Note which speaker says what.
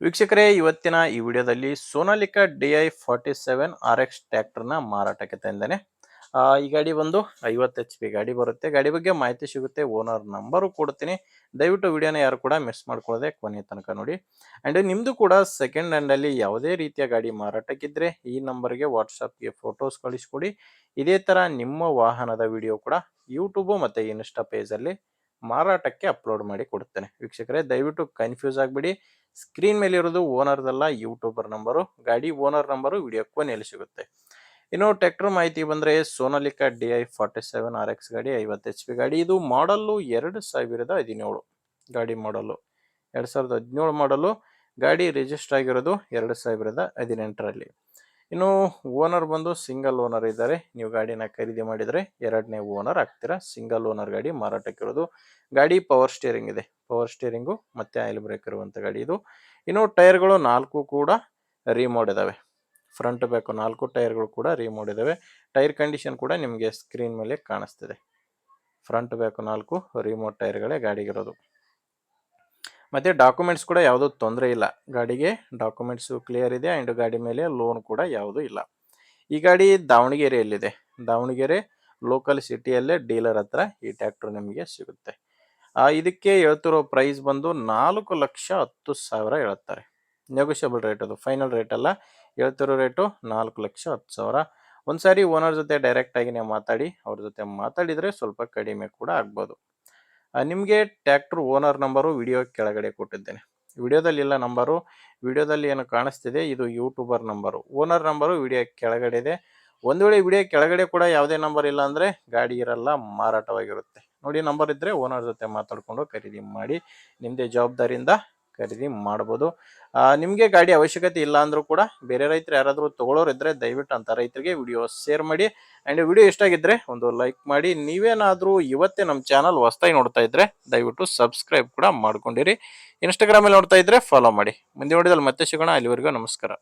Speaker 1: ವೀಕ್ಷಕರೇ, ಇವತ್ತಿನ ಈ ವಿಡಿಯೋದಲ್ಲಿ ಸೋನಾಲಿಕಾ DI 47 RX ಟ್ರ್ಯಾಕ್ಟರ್ನ ಮಾರಾಟಕ್ಕೆ ತಂದೇನೆ. ಈ ಗಾಡಿ ಬಂದು 50 HP ಗಾಡಿ ಬರುತ್ತೆ. ಗಾಡಿ ಬಗ್ಗೆ ಮಾಹಿತಿ ಸಿಗುತ್ತೆ, ಓನರ್ ನಂಬರು ಕೊಡ್ತೀನಿ. ದಯವಿಟ್ಟು ವಿಡಿಯೋನ ಯಾರು ಕೂಡ ಮಿಸ್ ಮಾಡ್ಕೊಳ್ಳದೆ ಕೊನೆ ತನಕ ನೋಡಿ. ಆ್ಯಂಡ್ ನಿಮ್ಮದು ಕೂಡ ಸೆಕೆಂಡ್ ಹ್ಯಾಂಡಲ್ಲಿ ಯಾವುದೇ ರೀತಿಯ ಗಾಡಿ ಮಾರಾಟಕ್ಕಿದ್ರೆ ಈ ನಂಬರ್ಗೆ ವಾಟ್ಸಪ್ಗೆ ಫೋಟೋಸ್ ಕಳಿಸ್ಕೊಡಿ. ಇದೇ ಥರ ನಿಮ್ಮ ವಾಹನದ ವಿಡಿಯೋ ಕೂಡ ಯೂಟ್ಯೂಬು ಮತ್ತು ಇನ್ಸ್ಟಾ ಪೇಜಲ್ಲಿ ಮಾರಾಟಕ್ಕೆ ಅಪ್ಲೋಡ್ ಮಾಡಿ ಕೊಡುತ್ತೇನೆ. ವೀಕ್ಷಕರೇ, ದಯವಿಟ್ಟು ಕನ್ಫ್ಯೂಸ್ ಆಗಬೇಡಿ. ಸ್ಕ್ರೀನ್ ಮೇಲೆ ಇರೋದು ಓನರ್ದಲ್ಲ, ಯೂಟ್ಯೂಬರ್ ನಂಬರು. ಗಾಡಿ ಓನರ್ ನಂಬರು ವಿಡಿಯೋ ಕೊನೆಯಲ್ಲಿ ಸಿಗುತ್ತೆ. ಇನ್ನು ಟ್ರ್ಯಾಕ್ಟರ್ ಮಾಹಿತಿ ಬಂದರೆ ಸೋನಾಲಿಕಾ DI 47 RX ಗಾಡಿ 50 HP ಗಾಡಿ. ಇದು ಮಾಡಲ್ಲು 2017 ಗಾಡಿ ಮಾಡಲ್ಲು 2017 ಮಾಡಲು. ಗಾಡಿ ರಿಜಿಸ್ಟರ್ ಆಗಿರೋದು 2018ರಲ್ಲಿ. ಇನ್ನು ಓನರ್ ಬಂದು ಸಿಂಗಲ್ ಓನರ್ ಇದ್ದಾರೆ. ನೀವು ಗಾಡಿನ ಖರೀದಿ ಮಾಡಿದರೆ ಎರಡನೇ ಓನರ್ ಆಗ್ತೀರಾ. ಸಿಂಗಲ್ ಓನರ್ ಗಾಡಿ ಮಾರಾಟಕ್ಕಿರೋದು. ಗಾಡಿ ಪವರ್ ಸ್ಟೇರಿಂಗ್ ಇದೆ, ಪವರ್ ಸ್ಟೇರಿಂಗು ಮತ್ತು ಆಯಿಲ್ ಬ್ರೇಕ್ ಇರುವಂಥ ಗಾಡಿ ಇದು. ಇನ್ನು ಟೈರ್ಗಳು 4 ಕೂಡ ರೀಮೋಡ್ ಇದ್ದಾವೆ. ಫ್ರಂಟ್ ಬ್ಯಾಕು 4 ಟೈರ್ಗಳು ಕೂಡ ರೀಮೋಡ್ ಇದ್ದಾವೆ. ಟೈರ್ ಕಂಡೀಷನ್ ಕೂಡ ನಿಮಗೆ ಸ್ಕ್ರೀನ್ ಮೇಲೆ ಕಾಣಿಸ್ತಿದೆ. Front back 4 ರೀಮೋಡ್ ಟೈರ್ಗಳೇ ಗಾಡಿಗಿರೋದು. ಮತ್ತು ಡಾಕ್ಯುಮೆಂಟ್ಸ್ ಕೂಡ ಯಾವುದೂ ತೊಂದರೆ ಇಲ್ಲ. ಗಾಡಿಗೆ ಡಾಕ್ಯುಮೆಂಟ್ಸು ಕ್ಲಿಯರ್ ಇದೆ. ಆ್ಯಂಡ್ ಗಾಡಿ ಮೇಲೆ ಲೋನ್ ಕೂಡ ಯಾವುದೂ ಇಲ್ಲ. ಈ ಗಾಡಿ ದಾವಣಗೆರೆಯಲ್ಲಿದೆ. ದಾವಣಗೆರೆ ಲೋಕಲ್ ಸಿಟಿಯಲ್ಲೇ ಡೀಲರ್ ಹತ್ರ ಈ ಟ್ರ್ಯಾಕ್ಟರ್ ನಿಮಗೆ ಸಿಗುತ್ತೆ. ಇದಕ್ಕೆ ಹೇಳ್ತಿರೋ ಪ್ರೈಸ್ ಬಂದು 4,10,000 ಹೇಳ್ತಾರೆ. ನೆಗೋಷಿಯಬಲ್ ರೇಟ್, ಅದು ಫೈನಲ್ ರೇಟ್ ಅಲ್ಲ. ಹೇಳ್ತಿರೋ ರೇಟು 4,10,000. ಒಂದು ಸಾರಿ ಓನರ್ ಜೊತೆ ಡೈರೆಕ್ಟಾಗಿನೇ ಮಾತಾಡಿ, ಅವ್ರ ಜೊತೆ ಮಾತಾಡಿದರೆ ಸ್ವಲ್ಪ ಕಡಿಮೆ ಕೂಡ ಆಗ್ಬೋದು. ನಿಮಗೆ ಟ್ರ್ಯಾಕ್ಟರ್ ಓನರ್ ನಂಬರು ವಿಡಿಯೋ ಕೆಳಗಡೆ ಕೊಟ್ಟಿದ್ದೇನೆ. ವಿಡಿಯೋದಲ್ಲಿಲ್ಲ ನಂಬರು, ವಿಡಿಯೋದಲ್ಲಿ ಏನು ಕಾಣಿಸ್ತಿದೆ ಇದು YouTuber number. Owner number video ಕೆಳಗಡೆ ಇದೆ. ಒಂದು ವೇಳೆ ವಿಡಿಯೋ ಕೆಳಗಡೆ ಕೂಡ ಯಾವುದೇ ನಂಬರ್ ಇಲ್ಲ ಅಂದರೆ ಗಾಡಿ ಇರಲ್ಲ, ಮಾರಾಟವಾಗಿರುತ್ತೆ. ನೋಡಿ, ನಂಬರ್ ಇದ್ದರೆ ಓನರ್ ಜೊತೆ ಮಾತಾಡಿಕೊಂಡು ಖರೀದಿ ಮಾಡಿ. ನಿಮ್ಮದೇ ಜವಾಬ್ದಾರಿಯಿಂದ ಖರೀದಿ ಮಾಡ್ಬೋದು. ನಿಮಗೆ ಗಾಡಿ ಅವಶ್ಯಕತೆ ಇಲ್ಲ ಅಂದರೂ ಕೂಡ ಬೇರೆ ರೈತರು ಯಾರಾದರೂ ತೊಗೊಳೋರಿದ್ದರೆ ದಯವಿಟ್ಟು ಅಂಥ ರೈತರಿಗೆ ವಿಡಿಯೋ ಶೇರ್ ಮಾಡಿ. ಆ್ಯಂಡ್ ವಿಡಿಯೋ ಇಷ್ಟ ಆಗಿದ್ದರೆ ಒಂದು ಲೈಕ್ ಮಾಡಿ. ನೀವೇನಾದರೂ ಇವತ್ತೇ ನಮ್ಮ ಚಾನಲ್ ಹೊಸದಾಗಿ ನೋಡ್ತಾ ಇದ್ದರೆ ದಯವಿಟ್ಟು ಸಬ್ಸ್ಕ್ರೈಬ್ ಕೂಡ ಮಾಡ್ಕೊಂಡಿರಿ. ಇನ್ಸ್ಟಾಗ್ರಾಮಲ್ಲಿ ನೋಡ್ತಾ ಇದ್ದರೆ ಫಾಲೋ ಮಾಡಿ. ಮುಂದೆ ವಿಡಿಯೋದಲ್ಲಿ ಮತ್ತೆ ಸಿಗೋಣ. ಅಲ್ಲಿವರೆಗೂ ನಮಸ್ಕಾರ.